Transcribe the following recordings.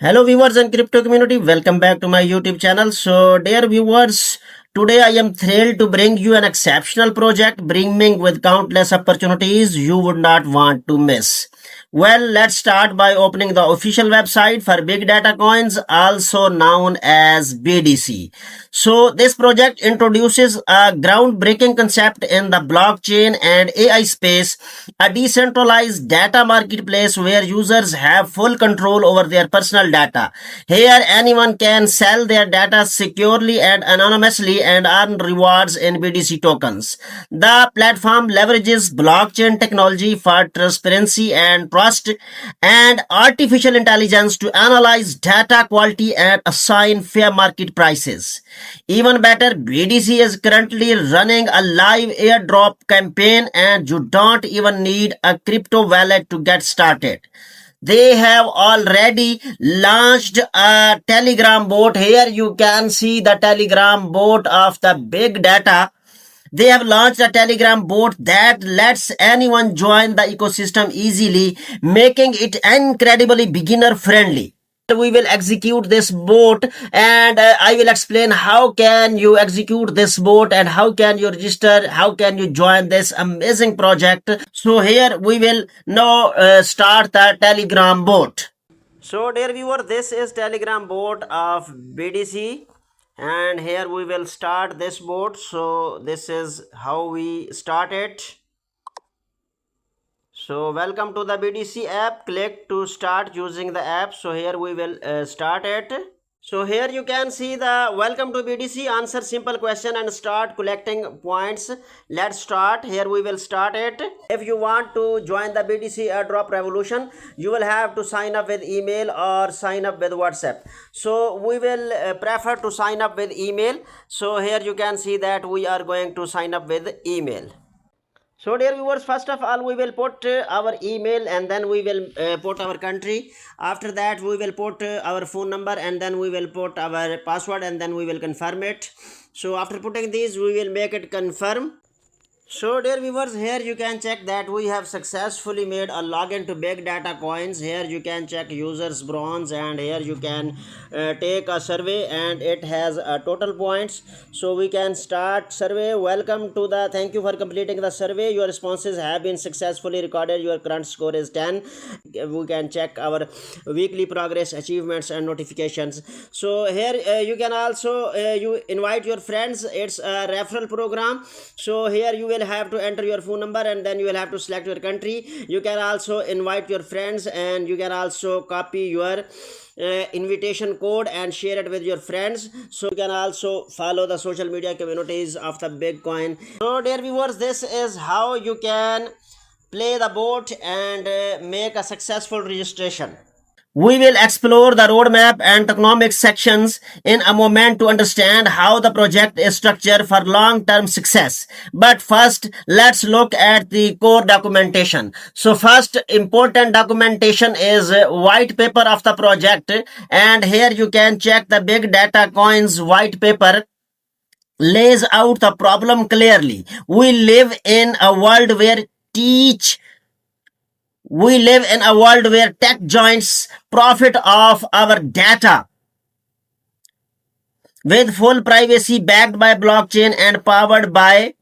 Hello viewers and crypto community, welcome back to my YouTube channel. So dear viewers, today I am thrilled to bring you an exceptional project brimming with countless opportunities you would not want to miss. Well, let's start by opening the official website for Big Data Coins, also known as BDC. So this project introduces a groundbreaking concept in the blockchain and AI space, a decentralized data marketplace where users have full control over their personal data. Here, anyone can sell their data securely and anonymously and earn rewards in BDC tokens. The platform leverages blockchain technology for transparency and trust and artificial intelligence to analyze data quality and assign fair market prices. Even better, BDC is currently running a live airdrop campaign and you don't even need a crypto wallet to get started. They have already launched a Telegram bot. Here you can see the Telegram bot of the Big Data. They have launched a Telegram bot that lets anyone join the ecosystem easily, making it incredibly beginner friendly. We will execute this bot and I will explain how can you execute this bot and how can you register, how can you join this amazing project. So here we will now start the Telegram bot. So dear viewer, this is Telegram bot of BDC and here we will start this bot. So this is how we start it. So welcome to the BDC app. Click to start using the app. So here we will start it. So here you can see the welcome to BDC, answer simple question and start collecting points. Let's start. Here we will start it. If you want to join the BDC airdrop revolution, you will have to sign up with email or sign up with WhatsApp. So we will prefer to sign up with email. So here you can see that we are going to sign up with email. So dear viewers, first of all we will put our email and then we will put our country. After that we will put our phone number and then we will put our password and then we will confirm it. So after putting these we will make it confirm. So dear viewers, here you can check that we have successfully made a login to Big Data Coins. Here you can check users bronze and here you can take a survey and it has total points. So we can start survey. Welcome to the, thank you for completing the survey. Your responses have been successfully recorded. Your current score is 10. We can check our weekly progress, achievements and notifications. So here you can also you invite your friends. It's a referral program. So here you will have to enter your phone number and then you will have to select your country. You can also invite your friends and you can also copy your invitation code and share it with your friends. So you can also follow the social media communities of the Bitcoin. So dear viewers, this is how you can play the bot and make a successful registration. We will explore the roadmap and tokenomics sections in a moment to understand how the project is structured for long-term success. But first, let's look at the core documentation. So first important documentation is white paper of the project, and here you can check the Big Data Coins white paper lays out the problem clearly. We live in a world where tech giants profit off our data with full privacy, backed by blockchain and powered by.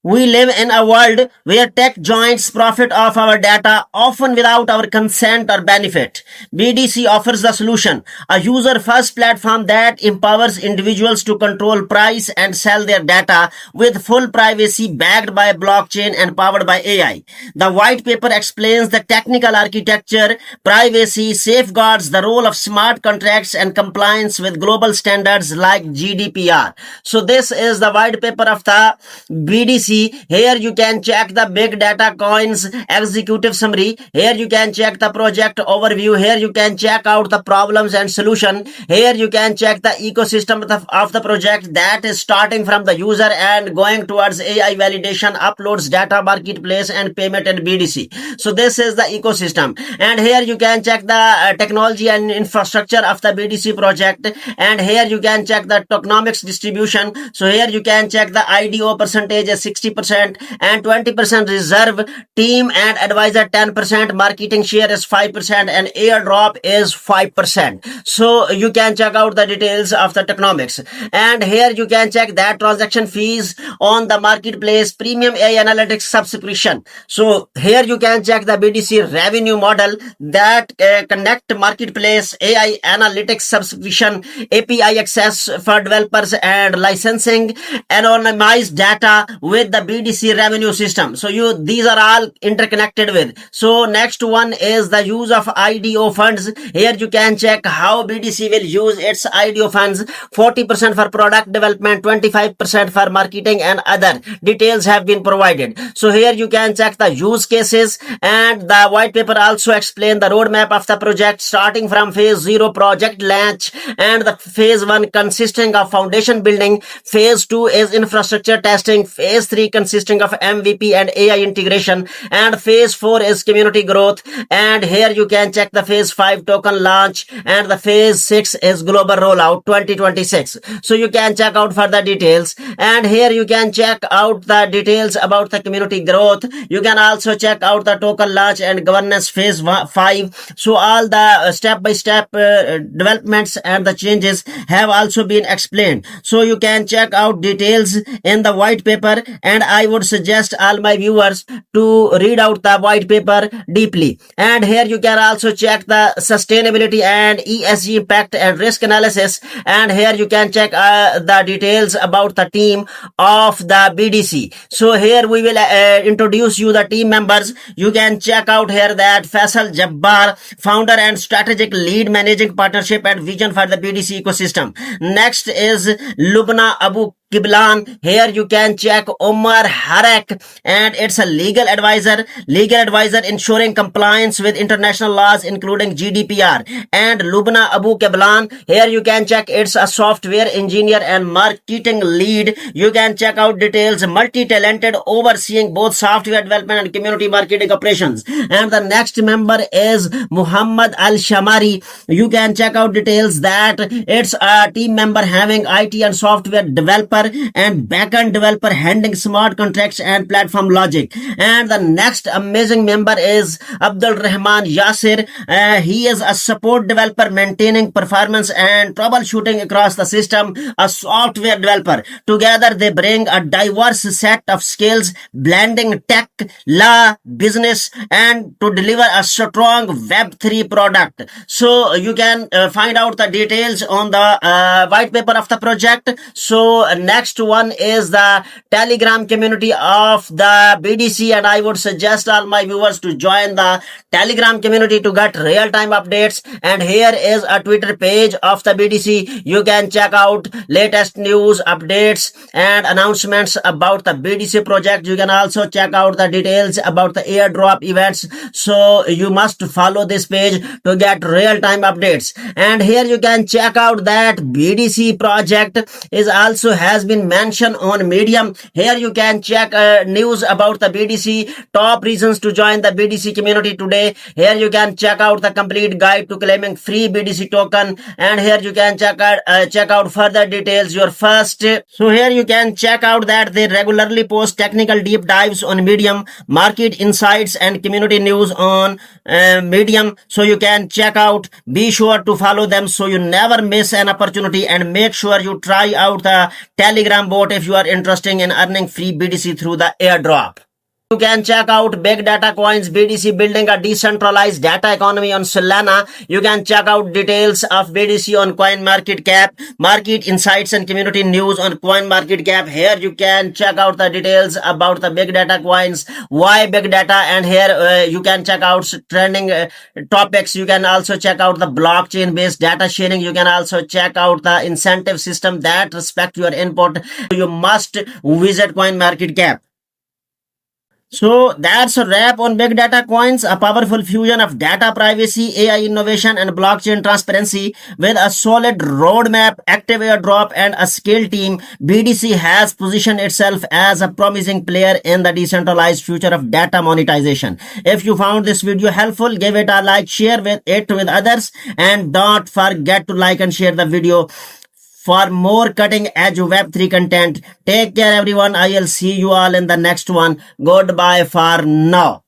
We live in a world where tech giants profit off our data, often without our consent or benefit. BDC offers the solution, a user-first platform that empowers individuals to control price and sell their data with full privacy, backed by blockchain and powered by AI. The white paper explains the technical architecture, privacy, safeguards, the role of smart contracts and compliance with global standards like GDPR. So this is the white paper of the BDC. Here you can check the Big Data Coins executive summary. Here you can check the project overview. Here you can check out the problems and solution. Here you can check the ecosystem of the project that is starting from the user and going towards AI validation, uploads, data marketplace and payment and BDC. So this is the ecosystem. And here you can check the technology and infrastructure of the BDC project. And here you can check the tokenomics distribution. So here you can check the IDO percentage is 60%, and 20% reserve, team and advisor 10%, marketing share is 5%, and airdrop is 5%. So you can check out the details of the tokenomics. And here you can check that transaction fees on the marketplace premium AI analytics subscription. So here you can check the BDC revenue model that connect marketplace AI analytics subscription, API access for developers and licensing, anonymized data with the BDC revenue system. So these are all interconnected with. So next one is the use of IDO funds. Here you can check how BDC will use its IDO funds. 40% for product development, 25% for marketing, and other details have been provided. So here you can check the use cases, and the white paper also explain the roadmap of the project starting from phase 0 project launch, and the phase 1 consisting of foundation building, phase 2 is infrastructure testing, phase 3 consisting of MVP and AI integration, and phase 4 is community growth. And here you can check the phase 5 token launch, and the phase 6 is global rollout 2026. So you can check out further details. And here you can check out the details about the community growth. You can also check out the token launch and governance phase 5. So all the step-by-step developments and the changes have also been explained. So you can check out details in the white paper, and I would suggest all my viewers to read out the white paper deeply. And here you can also check the sustainability and ESG impact and risk analysis. And here you can check the details about the team of the BDC. So here we will introduce you the team members. You can check out here that Faisal Jabbar, founder and strategic lead, managing partnership and vision for the BDC ecosystem. Next is Lubna Abu Kiblan. Here you can check Omar Harak, and it's a legal advisor ensuring compliance with international laws including GDPR. And Lubna Abu Kiblan, here you can check it's a software engineer and marketing lead. You can check out details, multi-talented, overseeing both software development and community marketing operations. And the next member is Muhammad Al Shamari. You can check out details that it's a team member having IT and software developer and backend developer handling smart contracts and platform logic. And the next amazing member is Abdul Rahman Yasir. He is a support developer maintaining performance and troubleshooting across the system, a software developer. Together they bring a diverse set of skills blending tech, law, business, and to deliver a strong Web3 product. So you can find out the details on the white paper of the project. So next one is the Telegram community of the BDC, and I would suggest all my viewers to join the Telegram community to get real-time updates. And here is a Twitter page of the BDC. You can check out latest news, updates, and announcements about the BDC project. You can also check out the details about the airdrop events. So you must follow this page to get real-time updates. And here you can check out that BDC project is also has been mentioned on Medium. Here you can check news about the BDC, top reasons to join the BDC community today. Here you can check out the complete guide to claiming free BDC token, and here you can check out further details. Your first, so here you can check out that they regularly post technical deep dives on Medium, market insights and community news on Medium. So you can check out. Be sure to follow them so you never miss an opportunity, and make sure you try out the Telegram bot if you are interested in earning free BDC through the airdrop. You can check out Big Data Coins BDC building a decentralized data economy on Solana. You can check out details of BDC on CoinMarketCap, market insights and community news on CoinMarketCap. Here you can check out the details about the Big Data Coins, why Big Data, and here you can check out trending topics. You can also check out the blockchain based data sharing. You can also check out the incentive system that respect your input. You must visit CoinMarketCap. So that's a wrap on Big Data Coins, a powerful fusion of data privacy, AI innovation, and blockchain transparency. With a solid roadmap, active airdrop, and a skilled team, BDC has positioned itself as a promising player in the decentralized future of data monetization. If you found this video helpful, give it a like, share it with others, and don't forget to like and share the video. for more cutting edge Web3 content. Take care everyone. I will see you all in the next one. Goodbye for now.